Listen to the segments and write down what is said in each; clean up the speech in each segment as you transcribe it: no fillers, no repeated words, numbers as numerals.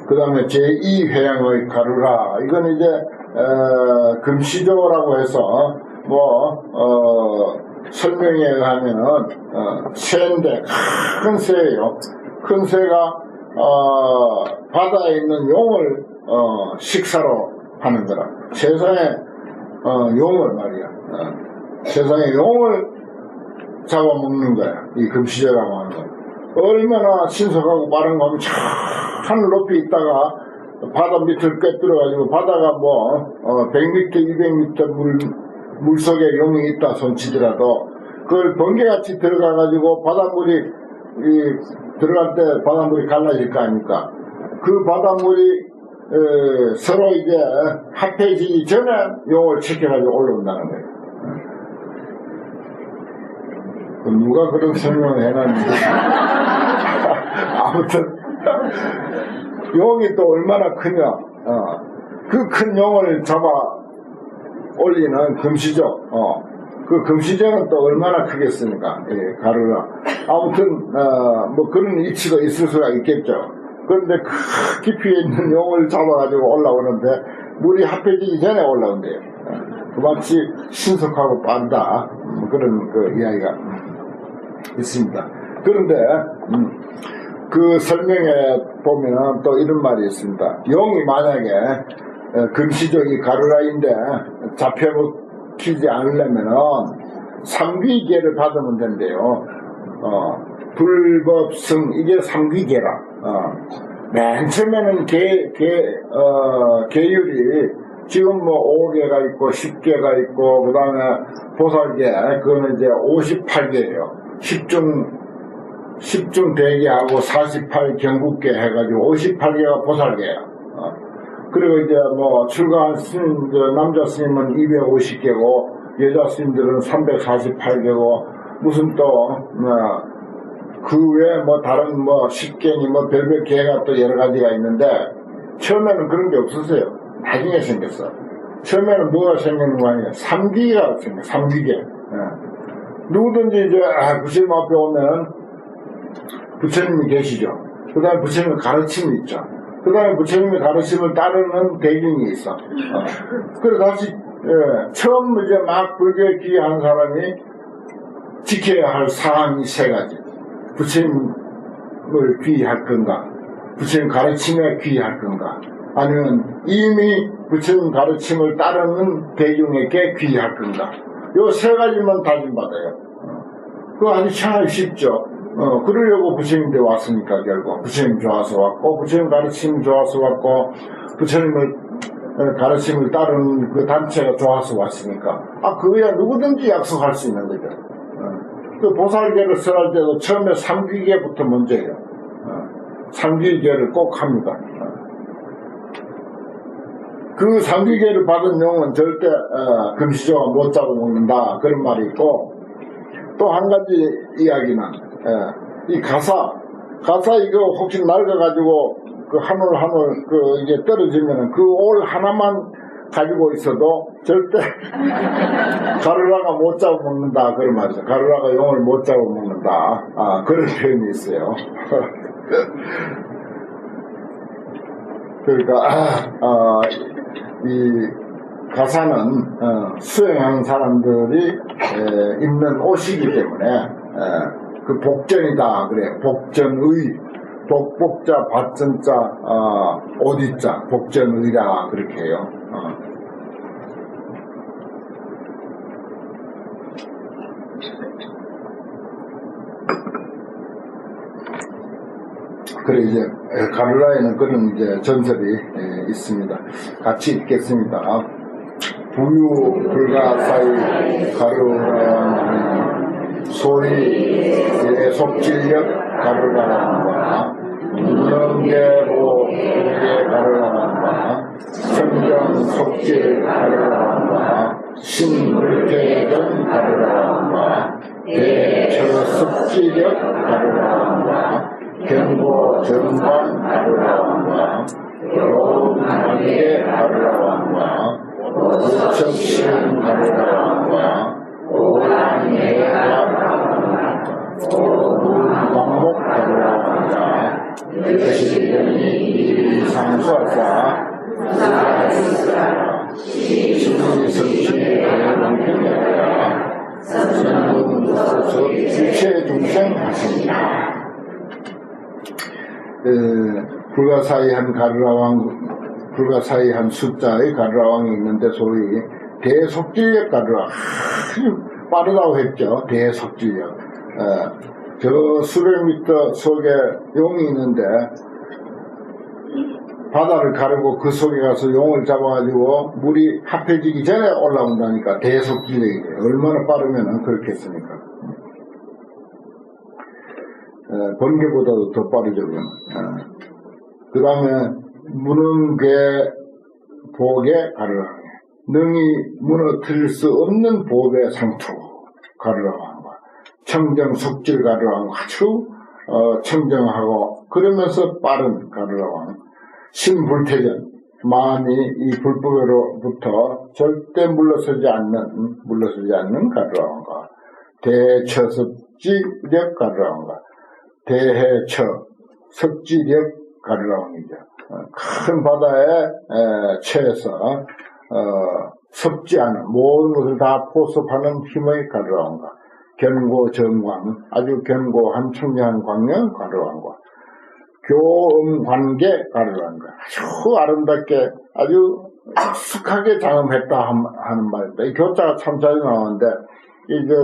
그 다음에 제2회양의 가루라. 이건 이제, 금시조라고 해서, 설명에 의하면은, 새인데, 큰 새예요. 큰 새가, 바다에 있는 용을, 식사로 하는 거라. 세상에, 용을 말이야. 세상에 용을 잡아먹는 거야. 이 금시조라고 하는 거. 얼마나 신속하고 빠른 거 하면 하늘 높이 있다가 바다 밑을 꿰뚫어가지고 바다가 100m, 200m 물속에 용이 있다 손치더라도 그걸 번개같이 들어가가지고 바닷물이 들어갈 때 바닷물이 갈라질 거 아닙니까? 그 바닷물이 서로 이제 합해지기 전에 용을 체켜가지고 올라온다는 거예요. 누가 그런 설명을 해놨는지. 아무튼, 용이 또 얼마나 크냐. 그 큰 용을 잡아 올리는 금시조. 그 금시조는 또 얼마나 크겠습니까? 예, 가루라. 아무튼, 그런 이치가 있을 수가 있겠죠. 그런데 깊이에 있는 용을 잡아가지고 올라오는데, 물이 합해지기 전에 올라온대요. 그마치 신속하고 빠르다. 그런 이야기가 있습니다. 그런데 그 설명에 보면은 또 이런 말이 있습니다. 용이 만약에 금시조 이 가루라인데 잡혀먹히지 않으려면은 삼귀계를 받으면 된대요. 불법승 이게 삼귀계라. 맨 처음에는 계율이 지금 5개가 있고 10개가 있고 그 다음에 보살계 그거는 이제 58개예요. 10중 대기하고 48 경국계 해가지고 58개가 보살계야. 그리고 이제 출가한 스님, 남자 스님은 250개고, 여자 스님들은 348개고, 무슨 또, 그 외에 다른 10개니 별별 계가 또 여러 가지가 있는데, 처음에는 그런 게 없었어요. 나중에 생겼어. 처음에는 뭐가 생기는 거 아니에요? 삼귀가 생겨, 삼귀계. 누구든지 이제 부처님 앞에 오면 부처님이 계시죠. 그 다음에 부처님의 가르침이 있죠. 그 다음에 부처님의 가르침을 따르는 대중이 있어. 그래서 다시 처음 이제 막 불교에 귀의하는 사람이 지켜야 할 사항이 세 가지. 부처님을 귀의할 건가, 부처님 가르침에 귀의할 건가, 아니면 이미 부처님 가르침을 따르는 대중에게 귀의할 건가. 요 세 가지만 다짐받아요. 그거 아주 참 쉽죠. 그러려고 부처님한테 왔으니까, 결국. 부처님 좋아서 왔고, 부처님 가르침 좋아서 왔고, 부처님을 가르침을 따르는 그 단체가 좋아서 왔으니까. 그거야 누구든지 약속할 수 있는 거죠. 그 보살계를 설할 때도 처음에 삼귀계부터 먼저 해요. 삼귀계를 꼭 합니다. 그 삼귀계를 받은 용은 절대 금시조가 못 잡아먹는다 그런 말이 있고, 또 한 가지 이야기는 이 가사 이거 혹시 낡아가지고 그 한 올 이게 떨어지면은 그 올 하나만 가지고 있어도 절대 가루라가 못 잡아먹는다 그런 말이죠. 가루라가 용을 못 잡아먹는다. 그런 표현이 있어요. 그러니까 이 가사는 수행하는 사람들이 입는 옷이기 때문에 그 복전이다 그래요. 복전의, 복복자, 받전자, 옷이자, 복전의라 그렇게 해요. 그래 이제 가루라에는 그런 이제 전설이 있습니다. 같이 읽겠습니다. 부유 불가사의 가루라니 소위 속질력 가루라란과 운명계보 가루라란과 성경 속질 가루라란과 신불계전 가루라란과 대처습지력 가루라란과 경고 전관 가루라왕과 교훈하게 가루라왕과 오석시는 가루라왕과 오랑예가 가루라왕과 광복 가루라왕과 여시련이 이상 수하사 신이성취 대왕평야야 선문으로서 일체 중생 하십니다. 불가사의한 가르라왕, 불가사의한 숫자의 가르라왕이 있는데 소위 대속질력 가르라, 아주 빠르다고 했죠. 대속질력. 저 수백 미터 속에 용이 있는데 바다를 가르고 그 속에 가서 용을 잡아가지고 물이 합해지기 전에 올라온다니까. 대속질력이 얼마나 빠르면 그렇겠습니까? 번개보다도 더 빠르죠. 그 다음에 무능계 복의 가르라왕, 능히 무너뜨릴 수 없는 보배 상투 가르라왕과 청정 속질 가르라왕, 아주 청정하고 그러면서 빠른 가르라왕, 신불태전, 마음이 이 불법으로부터 절대 물러서지 않는 가르라왕과 대처섭지력 가르라왕과 대해처 섭지력 가르라왕이죠. 큰 바다에 처해서 섭지 않은 모든 것을 다 포섭하는 힘의 가르라왕과 견고정광, 아주 견고한 청량한 광명 가르라왕과 교음관계 가르라왕과 아주 아름답게 아주 익숙하게 장엄했다 하는 말입니다. 이 교자가 참 자주 나오는데 이제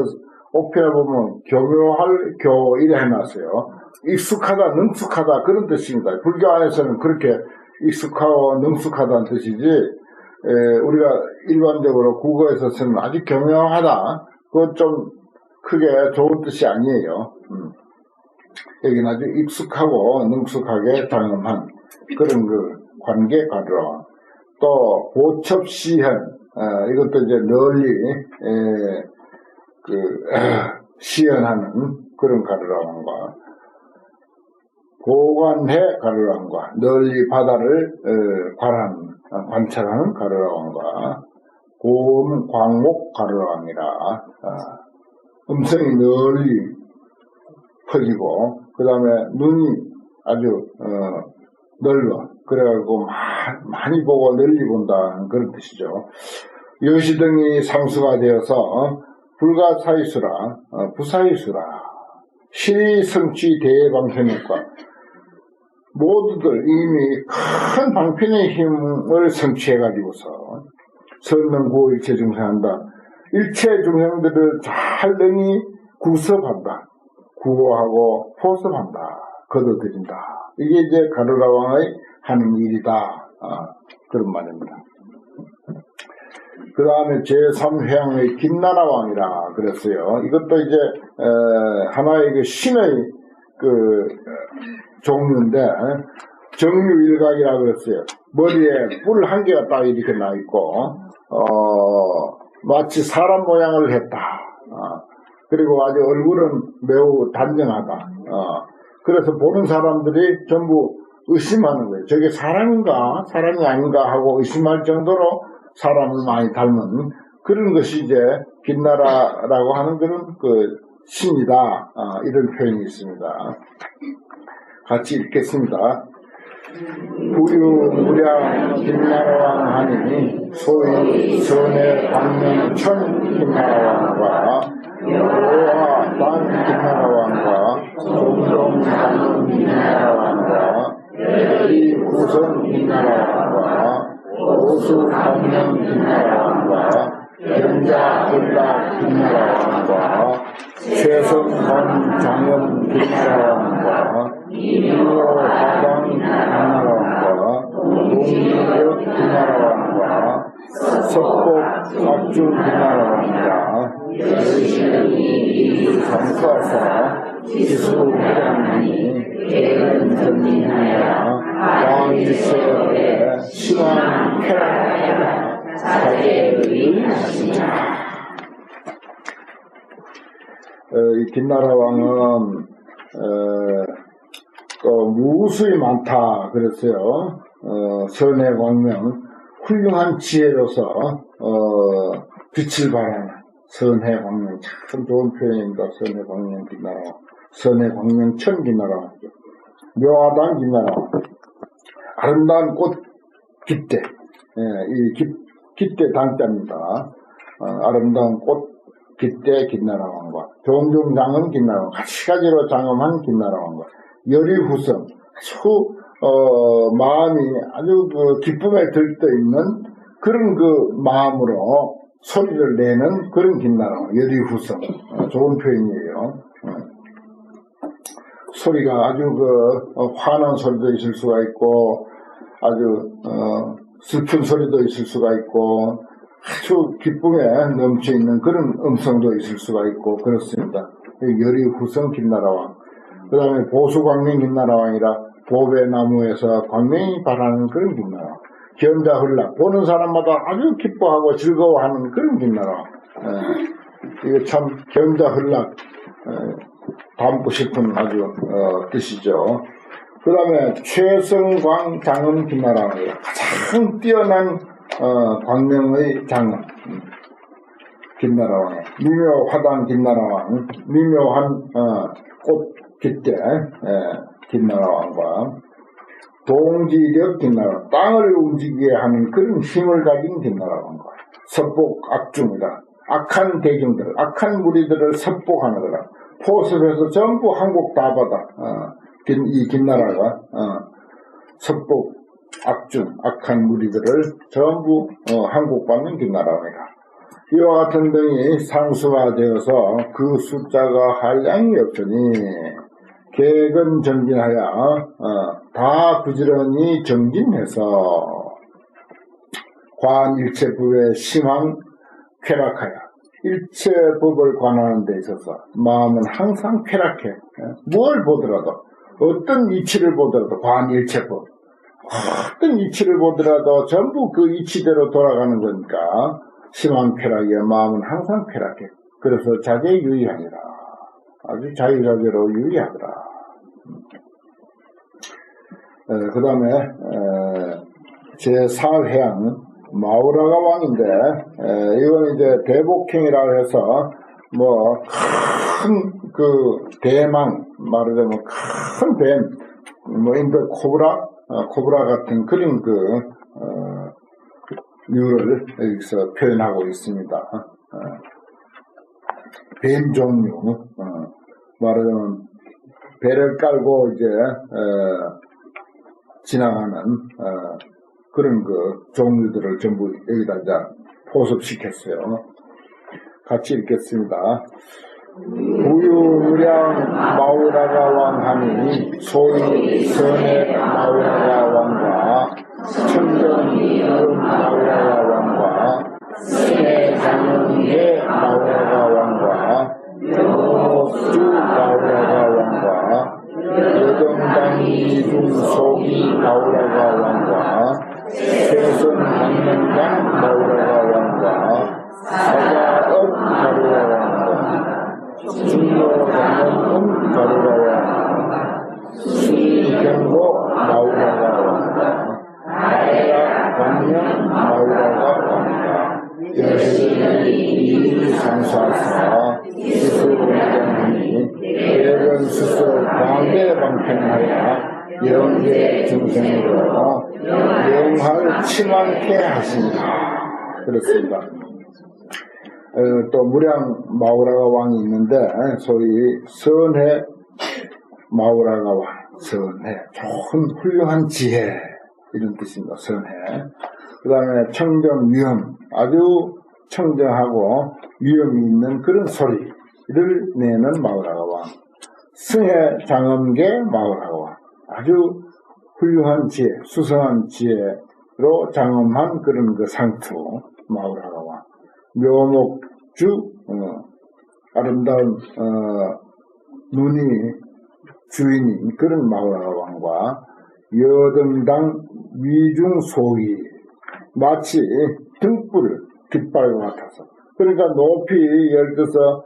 옥편에 보면 교묘할 교 이래 해놨어요. 익숙하다, 능숙하다 그런 뜻입니다. 불교 안에서는 그렇게 익숙하고 능숙하다는 뜻이지, 우리가 일반적으로 국어에서 쓰는 아주 교묘하다, 그건 좀 크게 좋은 뜻이 아니에요. 여기는 아주 익숙하고 능숙하게 장엄한 그런 그 관계 가르라왕. 또 보첩시현, 이것도 이제 널리 시연하는 그런 가르라왕과 고관해 가르라왕과 널리 바다를 관찰하는 가르라왕과 고음 광목 가르라왕이라, 음성이 널리 퍼지고 그 다음에 눈이 아주 넓어 그래가지고 많이 보고 널리 본다는 그런 뜻이죠. 요시등이 상수가 되어서 불가사의수라 부사의수라 시성취 대방편육과 모두들 이미 큰 방편의 힘을 성취해가지고서 선명구호 일체 중생한다. 일체 중생들을 잘 능히 구섭한다. 구호하고 포섭한다. 거둬들인다. 이게 이제 가르라왕의 하는 일이다. 그런 말입니다. 그 다음에 제3회왕의 김나라왕이라 그랬어요. 이것도 이제 하나의 그 신의 그 종류인데 정유일각이라 그랬어요. 머리에 뿔 한 개가 딱 이렇게 나 있고 마치 사람 모양을 했다. 그리고 아주 얼굴은 매우 단정하다. 그래서 보는 사람들이 전부 의심하는 거예요. 저게 사람인가 사람이 아닌가 하고 의심할 정도로 사람을 많이 닮은 그런 것이 이제 김나라라고 하는 그런 그 신이다. 이런 표현이 있습니다. 같이 읽겠습니다. 부유무량 김나라왕 하니 소위 선의 광명천 김나라왕과 여호와 단 김나라왕과 종종 가는 김나라왕과 이 구성 김나라왕과 오수 광명 김나라왕과 견자 불락 김나라왕과 최성원 장영 김나라왕과 이묘 화당 김나라왕과 동리역 김나라왕과 석복 박중 김나라왕과 열심히 상수하사 기수회장이 개근 전민하여 왕일세에 신왕 쾌락하여 자제의 하시자. 이 김나라왕은 또 무수히 많다 그랬어요. 선의 광명, 훌륭한 지혜로서 빛을 발하는 선의 광명, 참 좋은 표현입니다. 선의 광명 김나라왕, 선의 광명 천 김나라왕, 묘하단 김나라왕. 아름다운 꽃 깃대, 이 깃대 당자입니다. 아름다운 꽃 깃대 김나라 왕과 종종장엄 김나라 왕, 가지가지로 장엄한 김나라 왕과 열의후성, 아주 마음이 아주 그 기쁨에 들떠 있는 그런 그 마음으로 소리를 내는 그런 김나라 왕, 열의후성. 좋은 표현이에요. 소리가 아주 화난 소리도 있을 수가 있고, 아주 슬픈 소리도 있을 수가 있고, 아주 기쁨에 넘쳐 있는 그런 음성도 있을 수가 있고 그렇습니다. 열의후성 김나라왕. 그 다음에 보수광명 김나라왕이라 보배나무에서 광명이 발하는 그런 김나라왕. 견자훈락, 보는 사람마다 아주 기뻐하고 즐거워하는 그런 김나라왕. 이거 참 견자훈락 담고 싶은 아주 뜻이죠. 그 다음에 최성광 장엄 김나라왕이라 가장 뛰어난 광명의 장엄 김나라왕, 미묘화단 김나라왕, 미묘한 꽃 깃대 김나라왕과 동지력 김나라왕, 땅을 움직이게 하는 그런 힘을 가진 김나라왕과 섭복악중이라 악한 대중들, 악한 무리들을 섭복하느라 포섭해서 전부 한국 다 받아 이 김나라가 섭복 악중, 악한 무리들을 전부 항복받는 김나라입니다. 이와 같은 등이 상수화되어서 그 숫자가 한량이 없으니 계획은 정진하여 다 부지런히 정진해서 관일체법의 심한 쾌락하여 일체법을 관하는 데 있어서 마음은 항상 쾌락해. 뭘 보더라도 어떤 이치를 보더라도 관일체법 어떤 이치를 보더라도 전부 그 이치대로 돌아가는 거니까 심한 쾌락이야. 마음은 항상 쾌락해. 그래서 자제유의하니라. 아주 자유자재로 유의하더라. 그 다음에 제4회양 마우라가 왕인데 이건 이제 대복행이라고 해서 뭐 큰 그 대망 말하자면 큰 뱀 뭐 인도 코브라 같은 그런 류를 여기서 표현하고 있습니다. 뱀 종류, 말하자면 배를 깔고 이제 지나가는 그런 종류들을 전부 여기다 이제 포섭시켰어요. 같이 읽겠습니다. 부유무량 마우라가 왕하니 소위 선의 마우라가 왕과 천정이음 마우라가 왕과 신의 장영의 마우라가 왕과 영옥주 마우라가 왕과 여정당 이중속이 마우라가 왕과 최선 강명당 마우라가 왕과 사자업 마우라가 왕과 중로장명금 마우라가 수의경고 마우라가 왕과 아야 광명 마우라가 왕과 여신의 이상사사 수수공장하니 대변 수수 광대 방편하여 영계 중생으로 영할 치만케 하시니라. 그렇습니다. 또 무량 마우라가 왕이 있는데 소위 선해 마우라가 왕, 선해 좋은 훌륭한 지혜 이런 뜻입니다. 선해. 그 다음에 청정 위험, 아주 청정하고 위험이 있는 그런 소리를 내는 마우라가 왕. 승해 장엄계 마우라가 왕, 아주 훌륭한 지혜, 수성한 지혜로 장엄한 그런 상투 마우라가 왕. 묘목주, 아름다운 눈이 주인인 그런 마우라가 왕과 여등당 위중소위, 마치 등불 깃발과 같아서, 그러니까 높이 예를 들어서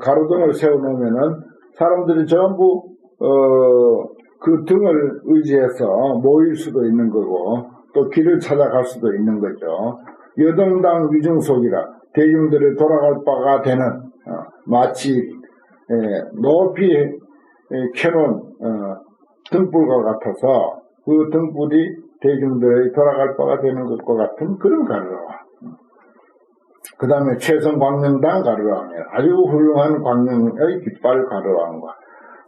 가로등을 세워놓으면은 사람들이 전부 그 등을 의지해서 모일 수도 있는 거고 또 길을 찾아갈 수도 있는 거죠. 여등당 위중속이라 대중들이 돌아갈 바가 되는 마치 높이 켜놓은 등불과 같아서 그 등불이 대중들의 돌아갈 바가 되는 것과 같은 그런 가르라왕. 그 다음에 최성광명당 가르라왕이라 아주 훌륭한 광명의 깃발 가르라왕과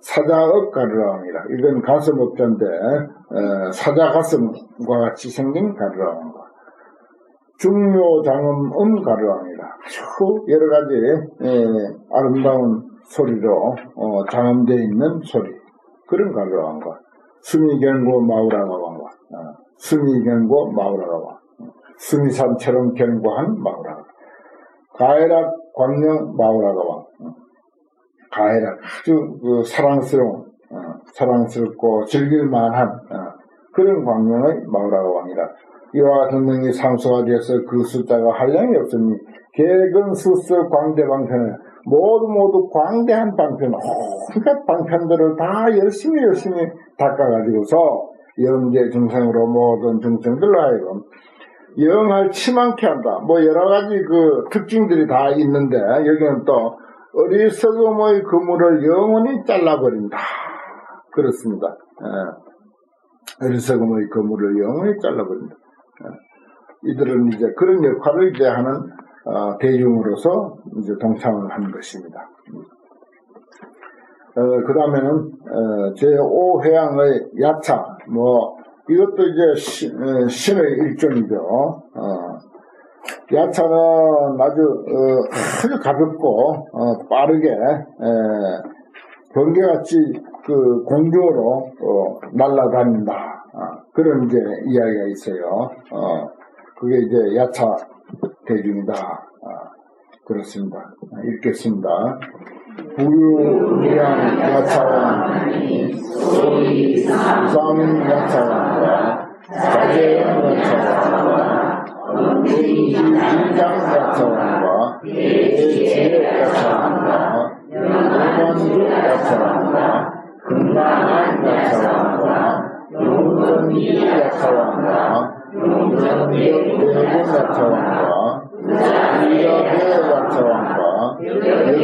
사자업 가르라왕이라 이건 가슴업자인데 사자 가슴과 같이 생긴 가르라왕과 중묘장엄음 가르라왕이라 아주 여러가지 아름다운 소리로 장엄되어 있는 소리 그런 가르라왕과 수미견고 마우라가왕과 수미견고 마우라가왕 수미산처럼 견고한 마우라가 가해락 광명 마우라가왕 가해락 아주 그 사랑스럽고 즐길만한 그런 광명의 마우라가왕이라 이와 같은 등이 상수가 되어서 그 숫자가 한량이 없으니 개근수서 광대방편을 모두 광대한 방편 온갖 방편들을 다 열심히 닦아가지고서 영계 중생으로 모든 중생들로 하여금 영할 치만케 한다. 뭐 여러가지 그 특징들이 다 있는데 여기는 또 어리석음의 그물을 영원히 잘라버린다. 그렇습니다. 어리석음의 그물을 영원히 잘라버린다. 이들은 이제 그런 역할을 이제 하는 대중으로서 이제 동참을 하는 것입니다. 그 다음에는 제5회양의 야차 이것도 이제 신의 일종이죠. 야차는 아주 가볍고 빠르게 번개같이 그 공중으로 날아다닌다. 그런 이제 이야기가 있어요. 그게 이제 야차 대중이다. 그렇습니다. 읽겠습니다. 부유량 야차왕, 부상 야차왕과 자제형 야차왕과 은기장 야차왕과 대지혜 야차왕과 영원주 야차왕과 금방한 야차왕과 용전기 야차왕과 용전대군 야차왕과 위협의 야차왕과 역계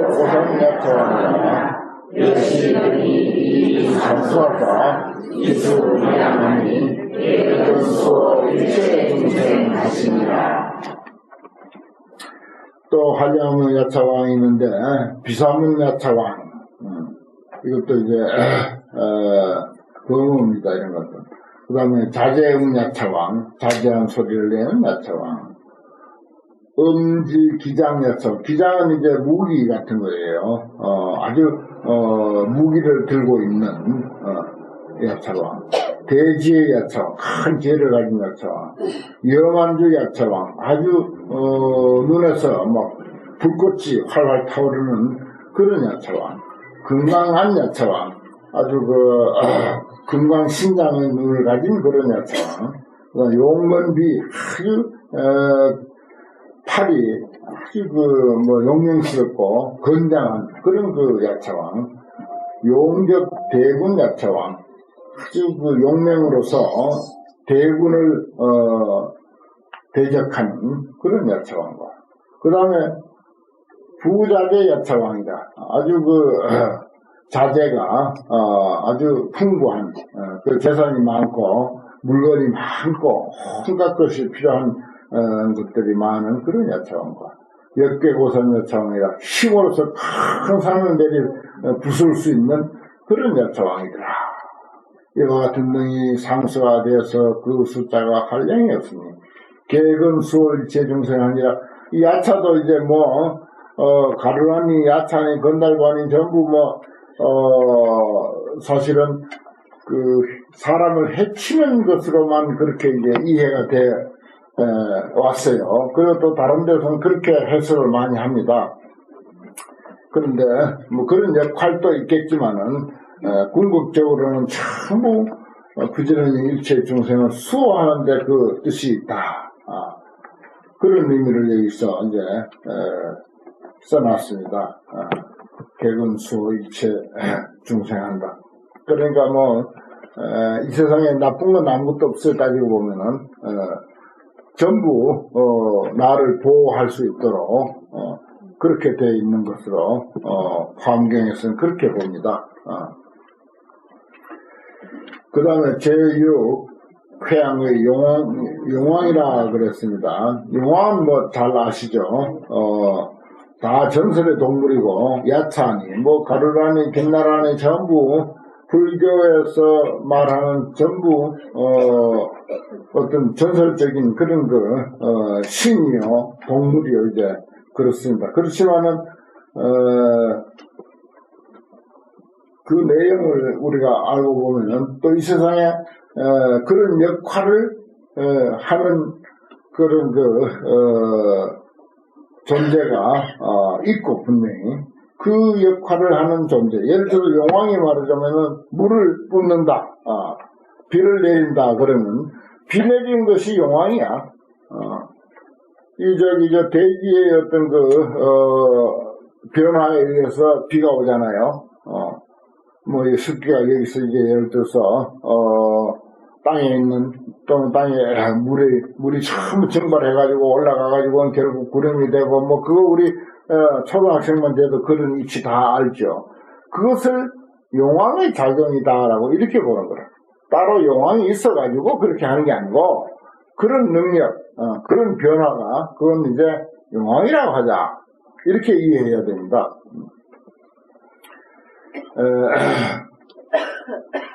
고상 야차왕과 열심히 장수하다 이수양하니 예근소 일체 중생 하시니라. 또 한량의 야차왕이 있는데 비사문 야차왕 이것도 이제 범음입니다. 이런 것들. 그 다음에 자제음 야차왕 자제한 소리를 내는 야차왕 기장 야차왕 기장은 이제 무기 같은 거예요. 아주 무기를 들고 있는 야차왕 대지의 야차왕 큰 지혜를 가진 야차왕 영안주 야차왕 아주 눈에서 막 불꽃이 활활 타오르는 그런 야차왕 건강한 야차왕 아주 금강신장의 눈을 가진 그런 야차왕 용건비 아주 팔이 아주 용맹스럽고 건장한 그런 그 야차왕 용적 대군 야차왕 아주 그 용맹으로서 대군을 대적하는 그런 야차왕과 그 다음에 부자재 야차왕이다. 아주 자재가 아주 풍부한 그 재산이 많고 물건이 많고 온갖 것이 필요한 것들이 많은 그런 야차왕과 역계고선 야차왕이라 힘으로서 큰 산을 부술 수 있는 그런 야차왕이더라. 이와 같은 등이 상수가 되어서 그 숫자가 한량이 없으니 계근 수월일체 중생 아니라 이 야차도 이제 가루라니 야차니 건달관이 전부 사실은 그 사람을 해치는 것으로만 그렇게 이제 이해가 돼 왔어요. 그리고 또 다른 데서는 그렇게 해석을 많이 합니다. 그런데 그런 역할도 있겠지만은 궁극적으로는 전부 부지런히 일체 중생을 수호하는데 그 뜻이 있다. 그런 의미를 여기서 이제 써놨습니다. 개근수 일체 중생한다. 그러니까 이 세상에 나쁜 건 아무것도 없을 따지고 보면은 전부 나를 보호할 수 있도록 그렇게 되어 있는 것으로 화엄경에서는 그렇게 봅니다. 그 다음에 제6 회양의 용왕이라 그랬습니다. 용왕은 뭐 잘 아시죠? 다 전설의 동물이고, 야차니, 뭐 가루라니, 갱나라니 전부 불교에서 말하는 전부 어떤 전설적인 그런 신이요, 동물이요, 이제 그렇습니다. 그렇지만은 그 내용을 우리가 알고 보면은 또 이 세상에 그런 역할을 하는 그런 존재가 있고, 분명히 그 역할을 하는 존재. 예를 들어 용왕이 말하자면은 물을 뿜는다, 비를 내린다 그러면 비 내리는 것이 용왕이야. 저 대기의 어떤 변화에 의해서 비가 오잖아요. 뭐 이 습기가 여기서 이제 예를 들어서 땅에 있는 또는 땅에 물이 처음 증발해가지고 올라가가지고 결국 구름이 되고, 뭐 그거 우리 초등학생만 돼도 그런 이치 다 알죠. 그것을 용왕의 작용이다라고 이렇게 보는 거라. 따로 용왕이 있어가지고 그렇게 하는 게 아니고, 그런 능력, 그런 변화가 그건 이제 용왕이라고 하자, 이렇게 이해해야 됩니다.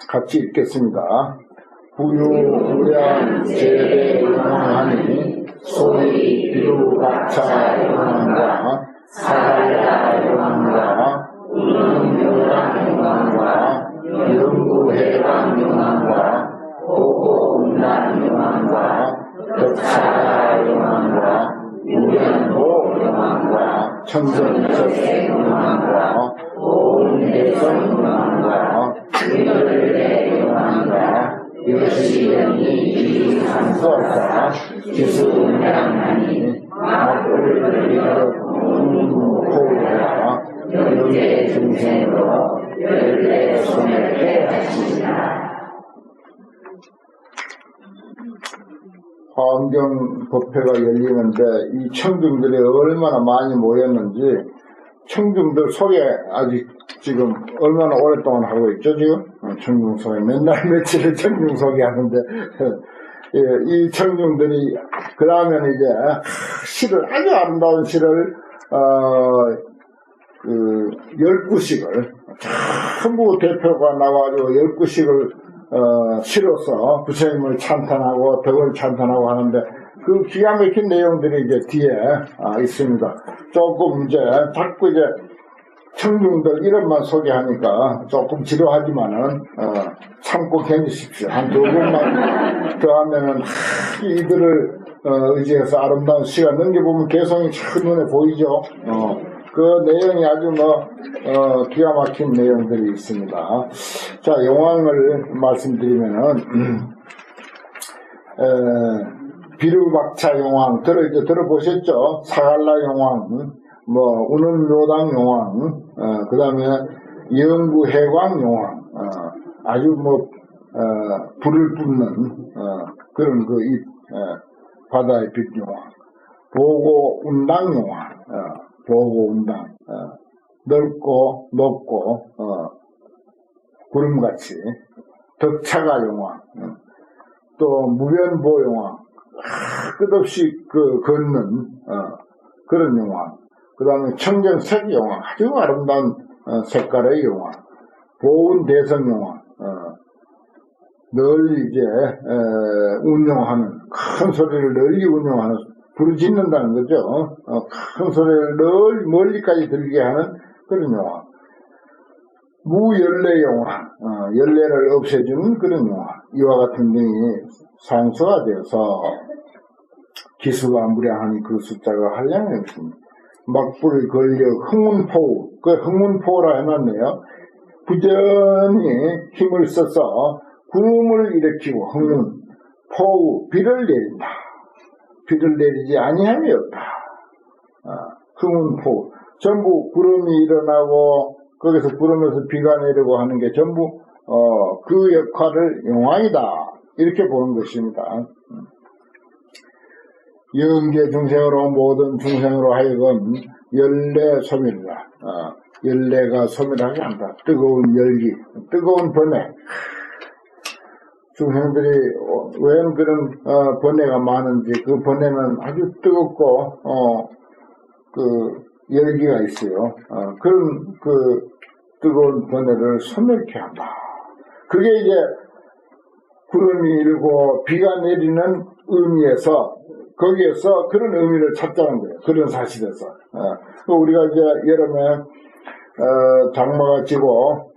같이 읽겠습니다. 부유무량 제대 용왕하니 소위 비루박차 용왕과 사갈라 용왕과 운명요랑 용왕과 영구해방 용왕과 보고운란 용왕과 덕차가 용왕과 유연보 용왕과 청정적의 용왕과 오운대성 용왕과 위열대 용왕과 요시연이 이상서사 기수명하니 막불을 공무호라 영계 중생으로 열대 손을 해하시니라. 화엄경법회가 열리는데 이 청중들이 얼마나 많이 모였는지, 청중들 소개 아직 지금 얼마나 오랫동안 하고 있죠, 지금? 청중 소개. 맨날 며칠을 청중 소개하는데, 예, 이 청중들이, 그 다음에는 이제, 시를, 아주 아름다운 시를, 19식을, 전부 대표가 나와가지고 19식을, 시로서 부처님을 찬탄하고 덕을 찬탄하고 하는데, 그 기가 막힌 내용들이 이제 뒤에 있습니다. 조금 이제 자꾸 이제 청중들 이름만 소개하니까 조금 지루하지만은 참고 견디십시오. 한 두 번만 더 하면은 이들을 의지해서 아름다운 시가 넘겨보면 개성이 참 눈에 보이죠. 그 내용이 아주 기가 막힌 내용들이 있습니다. 자, 용왕을 말씀드리면은 비루박차 용왕 들어보셨죠? 사갈라 용왕, 운음묘당 용왕, 그 다음에 영구해광 용왕, 아주 불을 뿜는 그런 바다의 빛 용왕, 보고운당 용왕, 보고운당, 넓고 높고 구름같이, 덕차가 용왕, 또 무변보 용왕, 끝없이 걷는 그런 용왕, 그 다음에 청정색 용왕, 아주 아름다운 색깔의 용왕, 보운대성 용왕, 널리 이제 운용하는, 큰 소리를 널리 운용하는, 부르짖는다는 거죠. 큰 소리를 널리 멀리까지 들리게 하는 그런 용왕, 무열례 용왕, 열례를 없애주는 그런 용왕, 이와 같은 등이 상수가 되어서 기수가 무량하니 그 숫자가 한량이 없습니다. 막불 걸려 흥문포우, 그 흥문포우라 해놨네요. 부전히 힘을 써서 구름을 일으키고 흥문, 포우, 비를 내린다. 비를 내리지 아니함이 없다. 흥문포우, 전부 구름이 일어나고 거기서 구름에서 비가 내리고 하는 게 전부 그 역할을 용왕이다, 이렇게 보는 것입니다. 영계 중생으로 모든 중생으로 하여금 열례 소멸이라, 열례가 소멸하게 한다. 뜨거운 열기, 뜨거운 번뇌, 중생들이 왜 그런 번뇌가 많은지 그 번뇌는 아주 뜨겁고 그 열기가 있어요. 그런 그 뜨거운 번뇌를 소멸케 한다. 그게 이제 구름이 일고 비가 내리는 의미에서 거기에서 그런 의미를 찾자는 거예요. 그런 사실에서. 우리가 이제 여름에 장마가 지고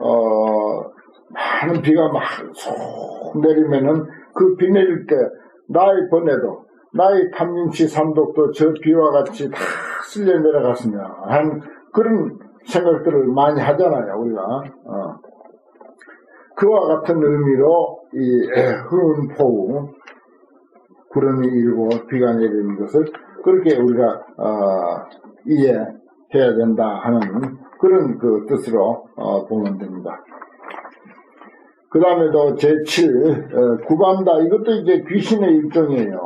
많은 비가 막 쏙 내리면은 그 비 내릴 때 나의 번뇌도 나의 탐진치 삼독도 저 비와 같이 다 쓸려 내려갔으면 한 그런 생각들을 많이 하잖아요, 우리가. 그와 같은 의미로 이 흐른 폭우, 구름이 일고 비가 내리는 것을 그렇게 우리가 이해해야 된다 하는 그런 그 뜻으로 보면 됩니다. 그 다음에도 제7 구반다, 이것도 이제 귀신의 일종이에요.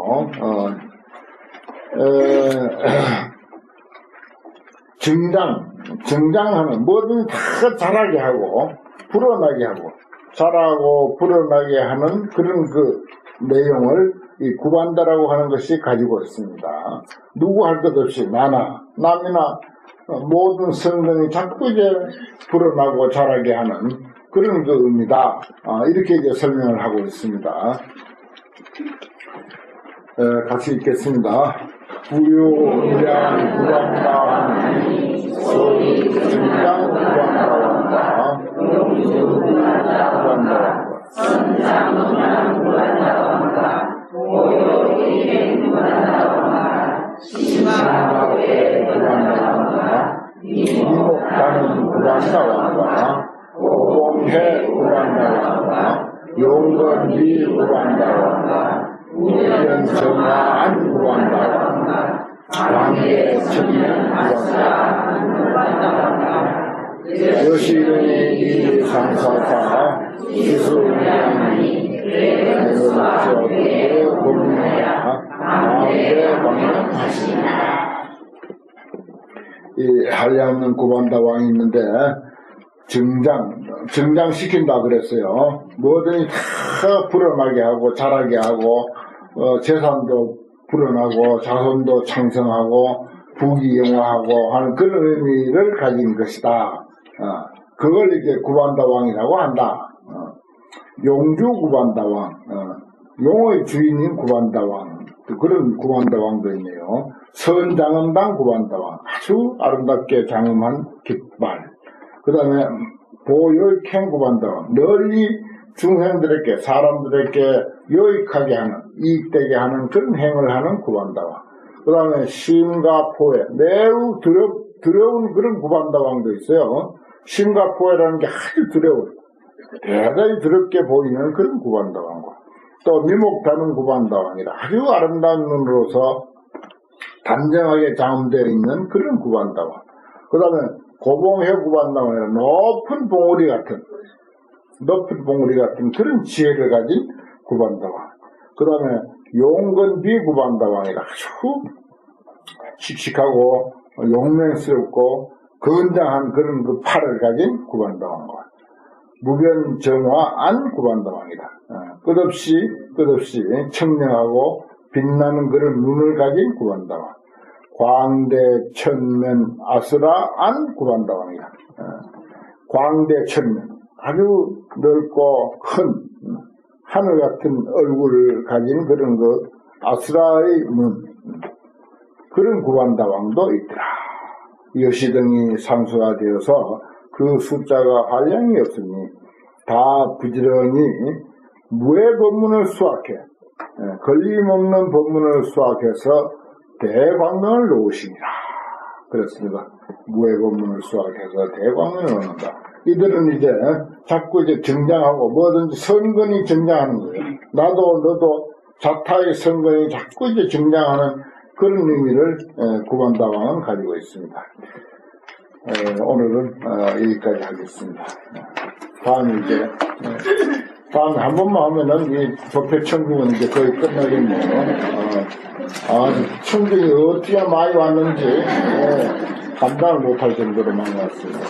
정장하는 뭐든 다 자라게 하고 불어나게 하고 자라고 불어나게 하는 그런 그 내용을 이 구반다라고 하는 것이 가지고 있습니다. 누구 할 것 없이 나나 남이나 모든 성령이 자꾸 이제 불어나고 자라게 하는 그런 그 의미다. 이렇게 이제 설명을 하고 있습니다. 같이 읽겠습니다. 부유무량 구반다 소위 정장 구반다wan다 용주 구반다wan다 선장문양 구반다wan다 고요일행 구반다wan다 심화법의 구반다wan다 이목가는 구반다wan다 오봉해 구반다wan다 용건비 구반다wan다 우연정화안 구한다. 왕의 청년 아싸 구한다. 여시의 이상사사 기술량이 대건수학의 공무야 마음의 방향하시다. 이 한량은 구반다 왕이 있는데 정장시킨다 그랬어요. 뭐든지 다 불어나게 하고 자라게 하고 재산도 불어나고 자손도 창성하고 부귀영화하고 하는 그런 의미를 가진 것이다. 그걸 이제 구반다왕이라고 한다. 용주 구반다왕, 용의 주인인 구반다왕, 그런 구반다왕도 있네요. 선장음당 구반다왕, 아주 아름답게 장음한 깃발. 그 다음에 보혈캔 구반다왕, 널리 중생들에게 사람들에게 유익하게 하는 이익되게 하는 그런 행을 하는 구반다왕. 그 다음에 심과 포해, 매우 두려운 그런 구반다왕도 있어요. 심과 포해라는 게 아주 두려워요. 대단히 두렵게 보이는 그런 구반다왕과 또 미목다는 구반다왕이라 아주 아름다운 눈으로서 단정하게 장음되어 있는 그런 구반다왕. 그 다음에 고봉해 구반다왕이라 높은 봉우리 같은 그런 지혜를 가진 구반다왕. 그 다음에 용건비 구반다왕이라 아주 씩씩하고 용맹스럽고 건장한 그런 그 팔을 가진 구반다왕과 무변정화 안 구반다왕이다. 끝없이 청량하고 빛나는 그런 눈을 가진 구반다왕. 광대천면 아수라 안 구반다왕이다. 광대천면 아주 넓고 큰 하늘 같은 얼굴을 가진 그런 그 아수라의 문, 그런 구반다왕도 있더라. 여시등이 상수가 되어서 그 숫자가 한량이 없으니 다 부지런히 무의 법문을 수학해 걸림없는 법문을 수학해서 대광명을 놓으시니라. 그렇습니다. 무의 법문을 수학해서 대광명을 놓는다. 이들은 이제 자꾸 이제 정장하고 뭐든지 선건이 정장하는 거예요. 나도 너도 자타의 선건이 자꾸 이제 정장하는 그런 의미를 구반다왕은 가지고 있습니다. 오늘은 여기까지 하겠습니다. 다음에 한 번만 하면은 이 법회천국은 이제 거의 끝나겠네요. 천국이 어떻게 많이 왔는지 감당을 못할 정도로 많이 왔습니다.